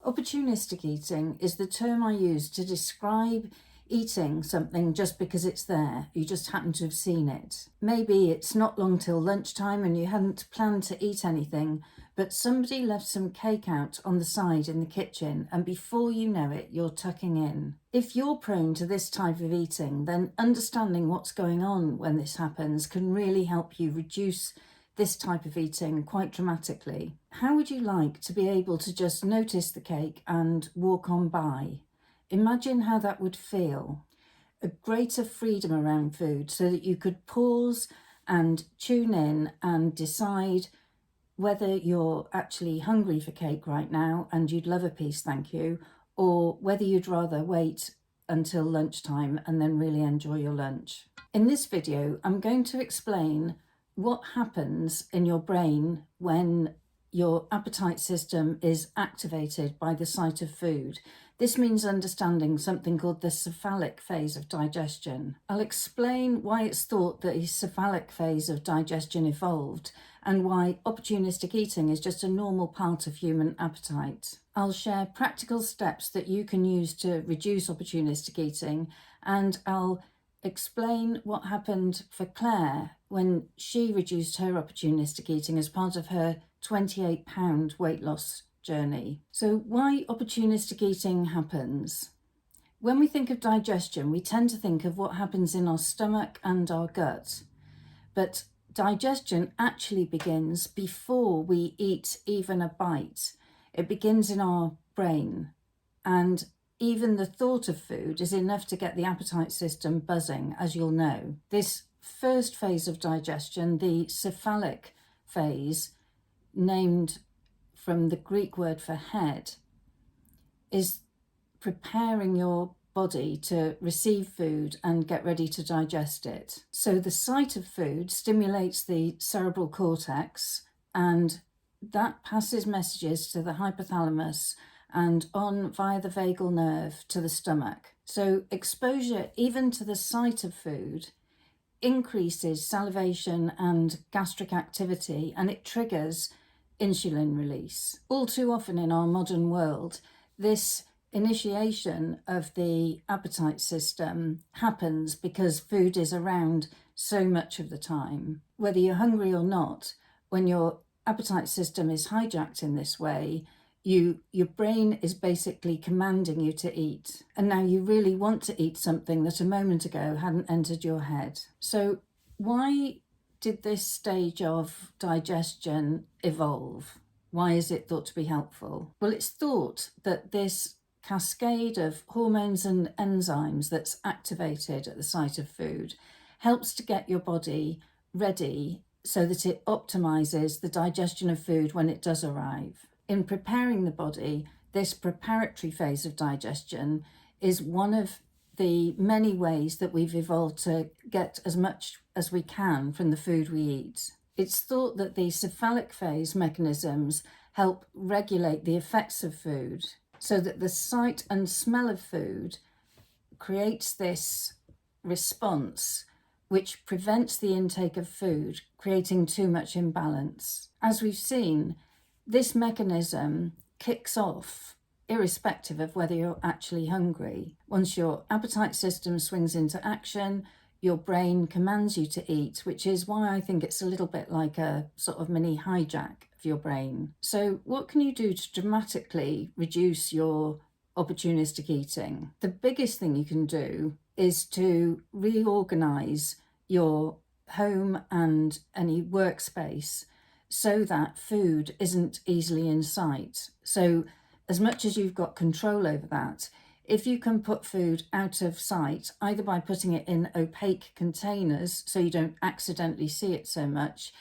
Opportunistic eating is the term I use to describe eating something just because it's there. You just happen to have seen it. Maybe it's not long till lunchtime and you hadn't planned to eat anything, but somebody left some cake out on the side in the kitchen, and before you know it, you're tucking in. If you're prone to this type of eating, then understanding what's going on when this happens can really help you reduce this type of eating quite dramatically. How would you like to be able to just notice the cake and walk on by? Imagine how that would feel. A greater freedom around food so that you could pause and tune in and decide whether you're actually hungry for cake right now and you'd love a piece, thank you, or whether you'd rather wait until lunchtime and then really enjoy your lunch. In this video, I'm going to explain what happens in your brain when your appetite system is activated by the sight of food. This means understanding something called the cephalic phase of digestion. I'll explain why it's thought that the cephalic phase of digestion evolved and why opportunistic eating is just a normal part of human appetite. I'll share practical steps that you can use to reduce opportunistic eating, and I'll explain what happened for Claire when she reduced her opportunistic eating as part of her 28-pound weight loss journey. So why opportunistic eating happens? When we think of digestion, we tend to think of what happens in our stomach and our gut. But digestion actually begins before we eat even a bite. It begins in our brain, and even the thought of food is enough to get the appetite system buzzing, as you'll know. This first phase of digestion, the cephalic phase, named from the Greek word for head, is preparing your body to receive food and get ready to digest it. So the sight of food stimulates the cerebral cortex, and that passes messages to the hypothalamus and on via the vagal nerve to the stomach. So exposure even to the sight of food increases salivation and gastric activity, and it triggers insulin release. All too often in our modern world, this initiation of the appetite system happens because food is around so much of the time. Whether you're hungry or not, when your appetite system is hijacked in this way, your brain is basically commanding you to eat. And now you really want to eat something that a moment ago hadn't entered your head. So why did this stage of digestion evolve? Why is it thought to be helpful? Well, it's thought that this cascade of hormones and enzymes that's activated at the sight of food helps to get your body ready so that it optimizes the digestion of food when it does arrive. In preparing the body, this preparatory phase of digestion is one of the many ways that we've evolved to get as much as we can from the food we eat. It's thought that the cephalic phase mechanisms help regulate the effects of food, so that the sight and smell of food creates this response which prevents the intake of food, creating too much imbalance. As we've seen, this mechanism kicks off irrespective of whether you're actually hungry. Once your appetite system swings into action, your brain commands you to eat, which is why I think it's a little bit like a sort of mini hijack of your brain. So what can you do to dramatically reduce your opportunistic eating? The biggest thing you can do is to reorganize your home and any workspace so that food isn't easily in sight. So as much as you've got control over that, if you can put food out of sight, either by putting it in opaque containers so you don't accidentally see it so much,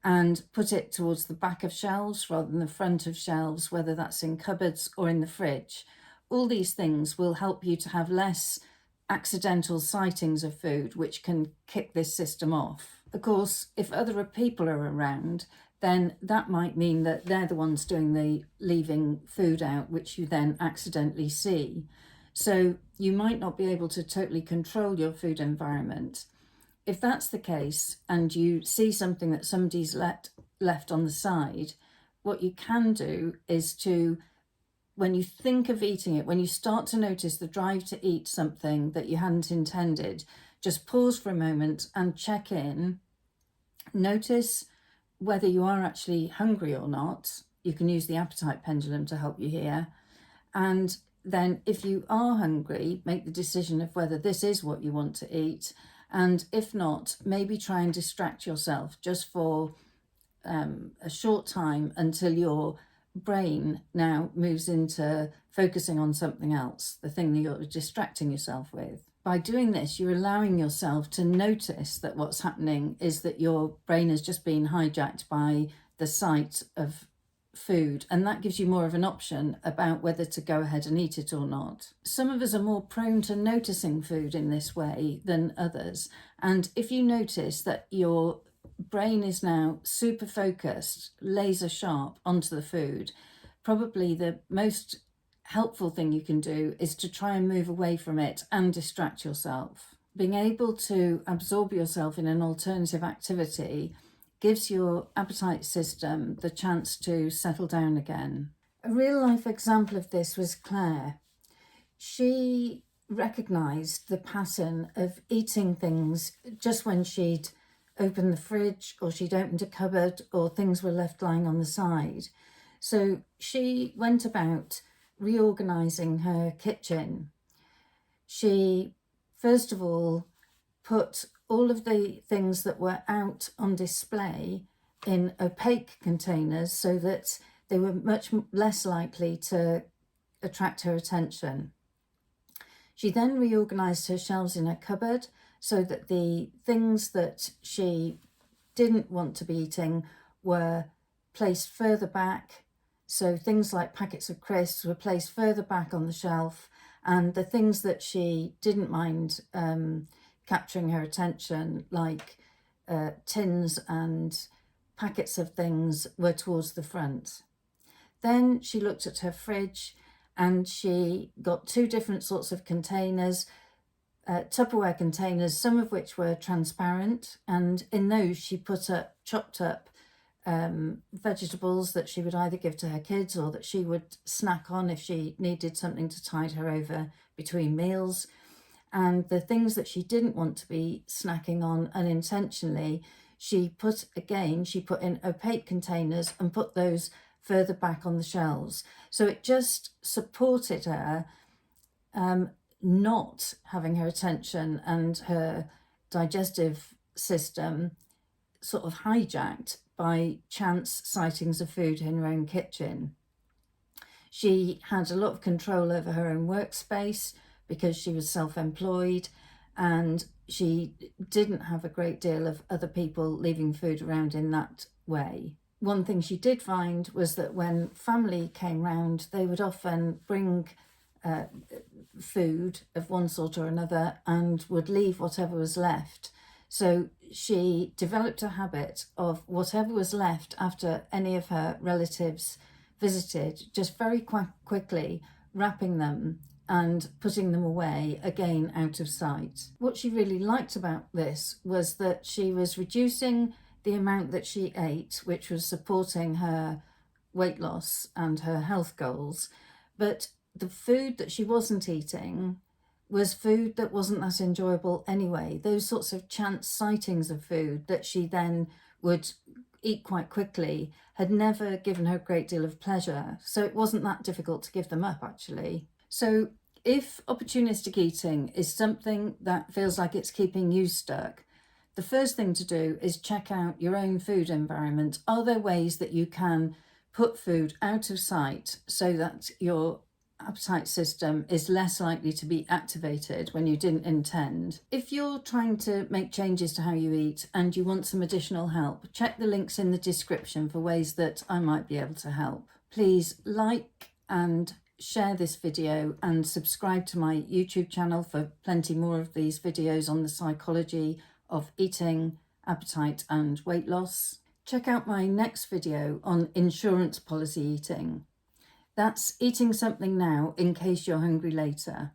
and put it towards the back of shelves rather than the front of shelves, whether that's in cupboards or in the fridge, all these things will help you to have less accidental sightings of food, which can kick this system off. Of course, if other people are around, then that might mean that they're the ones doing the leaving food out, which you then accidentally see. So you might not be able to totally control your food environment. If that's the case and you see something that somebody's left on the side, what you can do is to when you think of eating it, when you start to notice the drive to eat something that you hadn't intended, just pause for a moment and check in. Notice whether you are actually hungry or not. You can use the appetite pendulum to help you here. And then if you are hungry, make the decision of whether this is what you want to eat. And if not, maybe try and distract yourself just for a short time until your brain now moves into focusing on something else, the thing that you're distracting yourself with. By doing this, you're allowing yourself to notice that what's happening is that your brain has just been hijacked by the sight of food, and that gives you more of an option about whether to go ahead and eat it or not. Some of us are more prone to noticing food in this way than others, and if you notice that your brain is now super focused, laser sharp onto the food, probably the most helpful thing you can do is to try and move away from it and distract yourself. Being able to absorb yourself in an alternative activity gives your appetite system the chance to settle down again. A real life example of this was Claire. She recognised the pattern of eating things just when she'd opened the fridge or she'd opened a cupboard or things were left lying on the side. So she went about reorganising her kitchen. She first of all put all of the things that were out on display in opaque containers so that they were much less likely to attract her attention. She then reorganised her shelves in her cupboard so that the things that she didn't want to be eating were placed further back. So things like packets of crisps were placed further back on the shelf, and the things that she didn't mind capturing her attention, like tins and packets of things, were towards the front. Then she looked at her fridge and she got two different sorts of containers, Tupperware containers, some of which were transparent, and in those she put up chopped up vegetables that she would either give to her kids or that she would snack on if she needed something to tide her over between meals. And the things that she didn't want to be snacking on unintentionally, she put in opaque containers and put those further back on the shelves. So it just supported her not having her attention and her digestive system sort of hijacked by chance sightings of food in her own kitchen. She had a lot of control over her own workspace because she was self-employed, and she didn't have a great deal of other people leaving food around in that way. One thing she did find was that when family came round, they would often bring food of one sort or another and would leave whatever was left. So she developed a habit of whatever was left after any of her relatives visited, just very quickly wrapping them and putting them away, again out of sight. What she really liked about this was that she was reducing the amount that she ate, which was supporting her weight loss and her health goals, but the food that she wasn't eating was food that wasn't that enjoyable anyway. Those sorts of chance sightings of food that she then would eat quite quickly had never given her a great deal of pleasure. So it wasn't that difficult to give them up, actually. So if opportunistic eating is something that feels like it's keeping you stuck, the first thing to do is check out your own food environment. Are there ways that you can put food out of sight so that your appetite system is less likely to be activated when you didn't intend? If you're trying to make changes to how you eat and you want some additional help, check the links in the description for ways that I might be able to help. Please like and share this video and subscribe to my YouTube channel for plenty more of these videos on the psychology of eating, appetite and weight loss. Check out my next video on insurance policy eating. That's eating something now in case you're hungry later.